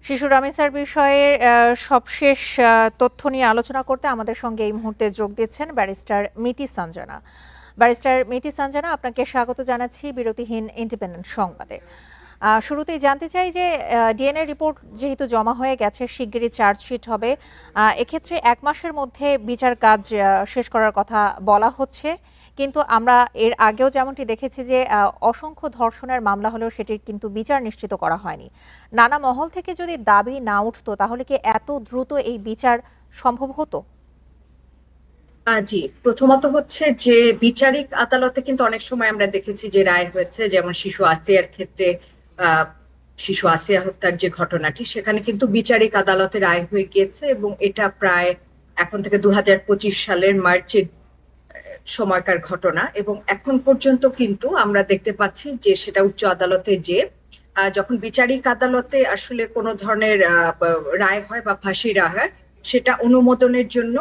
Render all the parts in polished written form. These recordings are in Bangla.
শিশু রামেসার বিষয়ে সবশেষ তথ্য নিয়ে আলোচনা করতে আমাদের সঙ্গে এই মুহূর্তে যোগ দিচ্ছেন ব্যারিস্টার মিতি সানজানা। ব্যারিস্টার মিতি সানজানা, আপনাকে স্বাগত জানাচ্ছি বিরতিহীন ইন্ডিপেন্ডেন্ট সংবাদে। শুরুতেই জানতে চাই যে ডিএনএ রিপোর্ট যেহেতু জমা হয়ে গেছে, শিগগিরই চার্জশিট হবে। এক্ষেত্রে 1 মাসের মধ্যে বিচার কাজ শেষ করার কথা বলা হচ্ছে, কিন্তু আমরা এর আগেও যেমনটি দেখেছি যে অসংখ্য ধর্ষণের মামলা হলেও সেটির কিন্তু বিচার নিশ্চিত করা হয়নি। নানা মহল থেকে যদি দাবি না উঠতো তাহলে কি এত দ্রুত এই বিচার সম্ভব হতো? জি, প্রথমত হচ্ছে যে বিচারিক আদালতে কিন্তু অনেক সময় আমরা দেখেছি যে রায় হয়েছে, যেমন শিশু আসিয়ার ক্ষেত্রে। আহ শিশু আসিয়া হত্যার যে ঘটনাটি, সেখানে কিন্তু বিচারিক আদালতে রায় হয়ে গিয়েছে এবং এটা প্রায় এখন থেকে 2025 সালের মার্চের সময়কার ঘটনা। এবং এখন পর্যন্ত কিন্তু আমরা দেখতে পাচ্ছি যে সেটা উচ্চ আদালতে যে যখন বিচারিক আদালতে আসলে কোনো ধরনের রায় হয় বা ফাঁসি রায় হয়, সেটা অনুমোদনের জন্য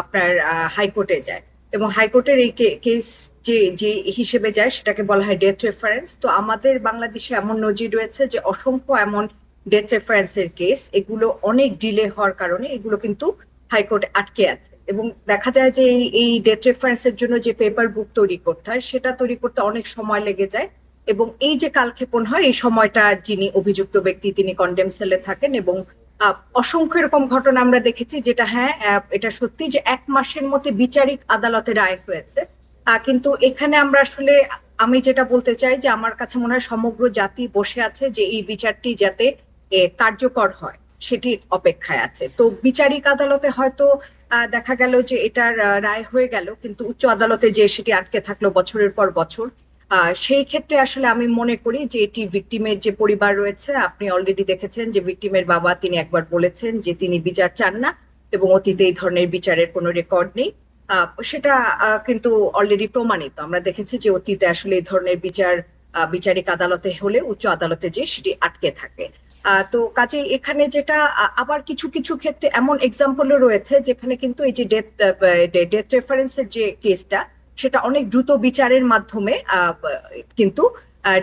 আপনার হাইকোর্টে যায়। এবং হাইকোর্টের এই কেস যে যে হিসেবে যায় সেটাকে বলা হয় ডেথ রেফারেন্স। তো আমাদের বাংলাদেশে এমন নজির রয়েছে যে অসংখ্য এমন ডেথ রেফারেন্সের কেস, এগুলো অনেক ডিলে হওয়ার কারণে এগুলো কিন্তু হাইকোর্টে আটকে আছে। এবং দেখা যায় যে এই ডেথ রেফারেন্সের জন্য যে পেপার বুক তৈরি করতে হয়, সেটা তৈরি করতে অনেক সময় লেগে যায়। এবং এই যে কালক্ষেপণ হয়, এই সময়টা যিনি অভিযুক্ত ব্যক্তি তিনি কন্ডেম সেলে থাকেন। এবং অসংখ্য এরকম ঘটনা আমরা দেখেছি যেটা, হ্যাঁ, এটা সত্যি যে 1 মাসের মধ্যে বিচারিক আদালতে রায় হয়েছে। কিন্তু এখানে আমরা আসলে, আমি যেটা বলতে চাই যে আমার কাছে মনে হয় সমগ্র জাতি বসে আছে যে এই বিচারটি যাতে কার্যকর হয় সেটির অপেক্ষায় আছে। তো বিচারিক আদালতে হয়তো দেখা গেল যে এটার রায় হয়ে গেল, কিন্তু উচ্চ আদালতে যে সেটি আটকে থাকলো বছরের পর বছর। সেই ক্ষেত্রে আসলে আমি মনে করি যে এটি ভিকটিমের যে পরিবার রয়েছে, আপনি অলরেডি দেখেছেন যে ভিকটিমের বাবা তিনি একবার বলেছেন যে তিনি বিচার চান না এবং অতীতে এই ধরনের বিচারের কোনো রেকর্ড নেই। সেটা কিন্তু অলরেডি প্রমাণিত। আমরা দেখেছি যে অতীতে আসলে এই ধরনের বিচার বিচারিক আদালতে হলে উচ্চ আদালতে যে সেটি আটকে থাকে। তো কাজে এখানে যেটা আবার কিছু কিছু ক্ষেত্রে এমন এক্সাম্পলও রয়েছে যেখানে কিন্তু এই যে ডেথ রেফারেন্সের যে কেসটা, সেটা অনেক দ্রুত বিচারের মাধ্যমে কিন্তু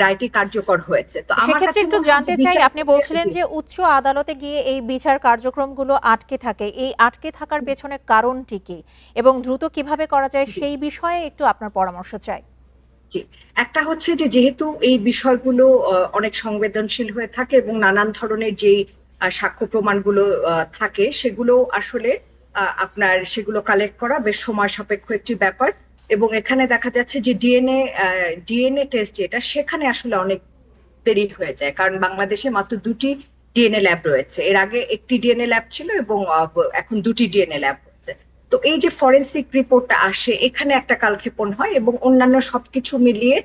রায়টি কার্যকর হয়েছে। তো আমার সেক্ষেত্রে কাছে একটু মনে হয় যে জানতে চাই, বিচার, আপনি বলছিলেন জি, যে উচ্চ আদালতে গিয়ে এই বিচার কার্যক্রমগুলো আটকে থাকে, এই আটকে থাকার পেছনে কারণটি কি এবং দ্রুত কিভাবে করা যায় জি, সেই বিষয়ে একটু আপনার পরামর্শ চাই। জি। একটা হচ্ছে যে যেহেতু এই বিষয়গুলো অনেক সংবেদনশীল হয়ে থাকে এবং নানান ধরনের যেই সাক্ষ্য প্রমাণগুলো থাকে, সেগুলো আসলে আপনার সেগুলো কালেক্ট করা বেশ সময় সাপেক্ষ একটি ব্যাপার। এবং এখানে দেখা যাচ্ছে যে ডিএনএ টেস্ট যেটা, সেখানে আসলে অনেক দেরি হয়ে যায়, কারণ বাংলাদেশে মাত্র 2টি ডিএনএ ল্যাব রয়েছে। এর আগে একটি ডিএনএ ল্যাব ছিল এবং এখন 2টি ডিএনএ ল্যাব হচ্ছে। তো এই যে ফরেনসিক রিপোর্টটা আসে, এখানে একটা কালক্ষেপণ হয় এবং অন্যান্য সবকিছু মিলিয়ে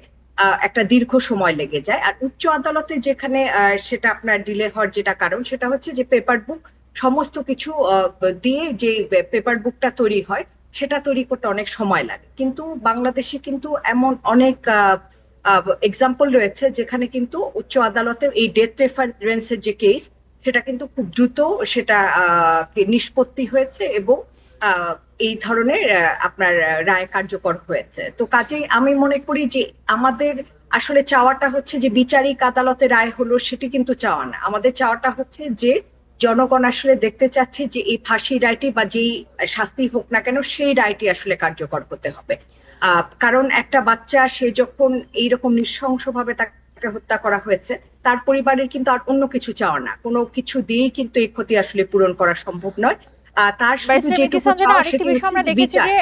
একটা দীর্ঘ সময় লেগে যায়। আর উচ্চ আদালতে যেখানে সেটা আপনার ডিলে হওয়ার যেটা কারণ, সেটা হচ্ছে যে পেপার বুক সমস্ত কিছু দিয়ে যে পেপার বুকটা তৈরি হয়, সেটা তৈরি করতে অনেক সময় লাগে। কিন্তু বাংলাদেশে কিন্তু এমন অনেক এক্সাম্পল রয়েছে যেখানে কিন্তু উচ্চ আদালতে এই ডেথ রেফারেন্সের যে কেস, সেটা কিন্তু খুব দ্রুত সেটা নিষ্পত্তি হয়েছে এবং আহ, এই ধরনের আপনার রায় কার্যকর হয়েছে। তো কাজেই আমি মনে করি যে আমাদের আসলে চাওয়াটা হচ্ছে যে বিচারিক আদালতে রায় হলো সেটি কিন্তু চাওয়া না। আমাদের চাওয়াটা হচ্ছে যে জনগণ আসলে দেখতে চাচ্ছে যে এই ফাঁসি রায়টি বা যেই শাস্তি হোক না কেন, সেই রায়টি আসলে কার্যকর হতে হবে। কারণ একটা বাচ্চা সে যখন এইরকম নৃশংসভাবে তাকে হত্যা করা হয়েছে, তার পরিবারের কিন্তু আর অন্য কিছু চাওয়া না, কোনো কিছু দিয়েই কিন্তু এই ক্ষতি আসলে পূরণ করা সম্ভব নয়। তার শুধু ব্যারিস্টার মিতি যেটুকু সানজানা, চাওয়া আরেকটি সেটি বিষয় হচ্ছে আমরা যে দেখেছি বিচার যে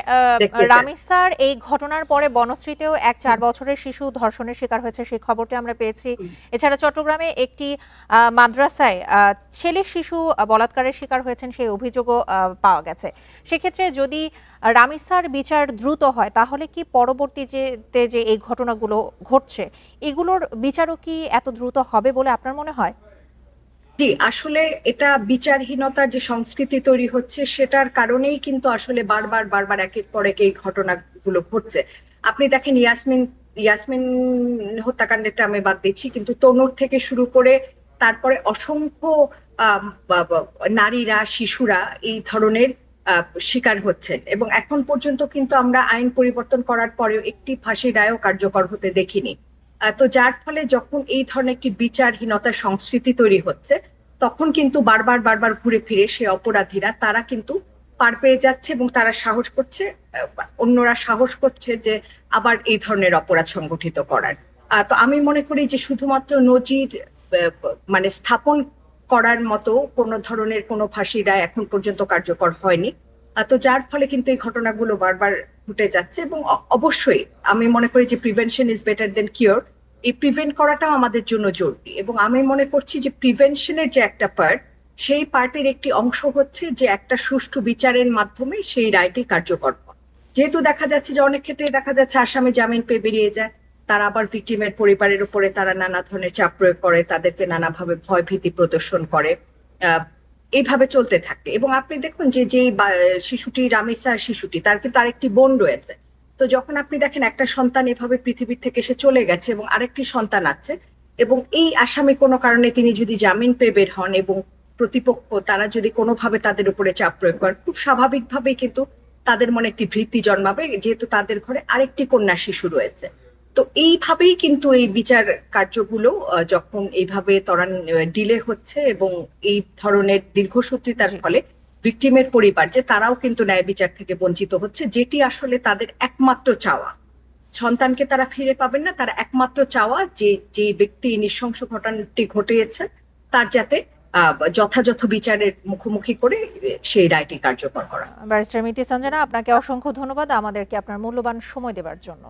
দেখতে চায়। রামিসার এই ঘটনার পরে বনশ্রীতেও এক 4 বছরের শিশু ধর্ষণের শিকার হয়েছে, সেই খবরটি আমরা পেয়েছি। এছাড়া চট্টগ্রামে একটি মাদ্রাসায় ছেলে শিশু বলাৎকারের শিকার হয়েছেন, সেই অভিযোগও পাওয়া গেছে। সেক্ষেত্রে যদি রামিসার বিচার দ্রুত হয় তাহলে কি পরবর্তী যে এই ঘটনাগুলো ঘটছে এগুলোর বিচারও কি এত দ্রুত হবে বলে আপনার মনে হয়? জি, আসলে এটা বিচারহীনতার যে সংস্কৃতি তৈরি হচ্ছে, সেটার কারণেই কিন্তু আসলে বারবার বারবার একের পর এক এই ঘটনাগুলো ঘটছে। আপনি দেখেন ইয়াসমিন ইয়াসমিন হত্যাকাণ্ডটা আমি বাদ দিচ্ছি, কিন্তু তনুর থেকে শুরু করে তারপরে অসংখ্য নারীরা, শিশুরা এই ধরনের শিকার হচ্ছেন। এবং এখন পর্যন্ত কিন্তু আমরা আইন পরিবর্তন করার পরেও একটি ফাঁসির রায়ও কার্যকর হতে দেখিনি। তো যার ফলে যখন এই ধরনের একটি বিচারহীনতার সংস্কৃতি তৈরি হচ্ছে, তখন কিন্তু বারবার বারবার ঘুরে ফিরে সে অপরাধীরা তারা কিন্তু পার পেয়ে যাচ্ছে এবং তারা সাহস করছে, অন্যরা সাহস করছে যে আবার এই ধরনের অপরাধ সংগঠিত করার। তো আমি মনে করি যে শুধুমাত্র নজির মানে স্থাপন করার মতো কোনো ধরনের কোনো ফাঁসি রায় এখন পর্যন্ত কার্যকর হয়নি। তো যার ফলে কিন্তু এই ঘটনাগুলো বারবার ঘটে যাচ্ছে এবং অবশ্যই আমি মনে করি যে prevention is better then cure. এই প্রিভেন্ট করাটাও আমাদের জন্য জরুরি এবং আমি মনে করছি যে প্রিভেনশনের যে একটা পার্ট, সেই পার্টের একটি অংশ হচ্ছে যে একটা সুষ্ঠু বিচারের মাধ্যমে সেই রায়টি কার্যকর করা। যেহেতু দেখা যাচ্ছে যে অনেক ক্ষেত্রে দেখা যাচ্ছে আসামি জামিন পেয়ে বেরিয়ে যায়, তারা আবার ভিকটিমের পরিবারের উপরে তারা নানা ধরনের চাপ প্রয়োগ করে, তাদেরকে নানাভাবে ভয় ভীতি প্রদর্শন করে, এইভাবে চলতে থাকে। এবং আপনি দেখুন যে যে শিশুটি রামিসা শিশুটি, তার কিন্তু আরেকটি বোন রয়েছে। তো যখন আপনি দেখেন একটা সন্তান এভাবে পৃথিবীর থেকে সে চলে গেছে এবং আরেকটি সন্তান আছে, এবং এই আসামি কোনো কারণে তিনি যদি জামিন পেয়ে বের হন এবং প্রতিপক্ষ তারা যদি কোনোভাবে তাদের উপরে চাপ প্রয়োগ করেন, খুব স্বাভাবিকভাবেই কিন্তু তাদের মনে একটি ভীতি জন্মাবে, যেহেতু তাদের ঘরে আরেকটি কন্যা শিশু রয়েছে। তো এইভাবেই কিন্তু এই বিচার কার্যগুলো যখন এইভাবে ত্বরান ডিলে হচ্ছে এবং এই ধরনের দীর্ঘসূত্রিতার ফলে ভিকটিমের পরিবার যে তারাও কিন্তু ন্যায় বিচার থেকে বঞ্চিত হচ্ছে, যেটি আসলে তাদের একমাত্র চাওয়া। সন্তানকে তারা ফিরে পাবেন না, তারা একমাত্র চাওয়া যে যে ব্যক্তি নৃশংস ঘটনাটি ঘটিয়েছে তার যাতে যথাযথ বিচারের মুখোমুখি করে সেই রায়টি কার্যকর করা। ব্যারিস্টার মিতি সঞ্জনা, আপনাকে অসংখ্য ধন্যবাদ আমাদেরকে আপনার মূল্যবান সময় দেওয়ার জন্য।